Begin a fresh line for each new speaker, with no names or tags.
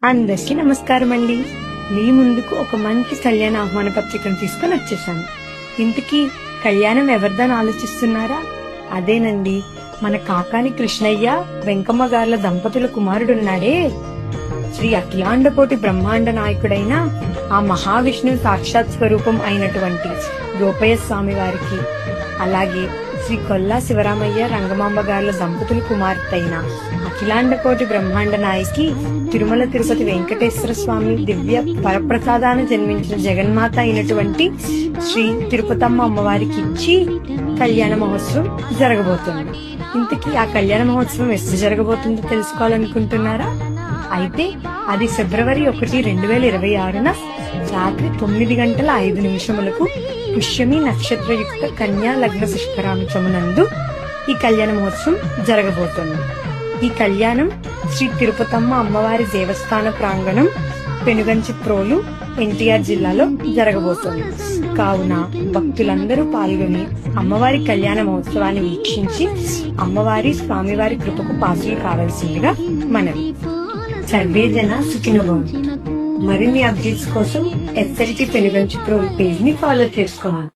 అందరికీ నమస్కారం అండి. మీ ముందుకు ఒక మంచి కళ్యాణ ఆహ్వాన పత్రికను తీసుకొని వచ్చేసాను. ఇంతకీ కళ్యాణం ఎవరిదని ఆలోచిస్తున్నారా? అదేనండి, మన కాకాని కృష్ణయ్య వెంకమ్మ గార్ల దంపతుల కుమారుడున్నాడే, శ్రీ అఖిలాండకోటి బ్రహ్మాండ నాయకుడైన ఆ మహావిష్ణువు సాక్షాత్ స్వరూపం అయినటువంటి గోపయ్య స్వామి వారికి, అలాగే శ్రీ కొల్లా శివరామయ్య రంగమాంబ గార్ల దంపతుల కుమార్తె అయిన అఖిలాండకోటి బ్రహ్మాండ నాయకి తిరుమల తిరుపతి వెంకటేశ్వర స్వామి దివ్య పరప్రసాదాన్ని జన్మించిన జగన్మాత అయినటువంటి శ్రీ తిరుపతమ్మ అమ్మవారికి ఇచ్చి కళ్యాణ మహోత్సవం జరగబోతుంది. ఇంతకీ ఆ కళ్యాణ మహోత్సవం ఎప్పుడు జరగబోతుందో తెలుసుకోవాలనుకుంటున్నారా? అయితే అది ఫిబ్రవరి 1, 2026 రాత్రి 9:05 పుష్యమి నక్షత్రయుక్త కన్యా లగ్న పుష్కరాంశమునందు ఈ కళ్యాణ మహోత్సవం జరగబోతుంది. ఈ కళ్యాణం శ్రీ తిరుపతమ్మ అమ్మవారి దేవస్థాన ప్రాంగణం, పెనుగంచిప్రోలు, ఎన్టీఆర్ జిల్లాలో జరగబోతుంది. కావున భక్తులందరూ పాల్గొని అమ్మవారి కళ్యాణ మహోత్సవాన్ని వీక్షించి అమ్మవారి స్వామివారి కృపకు పాత్రలు కావాల్సిందిగా మనవి. సర్వే జన సుఖినో భవంతు. మరిన్ని అప్డేట్స్ కోసం SLT పెనుగంచిప్రోలు పేజ్ ని ఫాలో చేసుకోవాలి.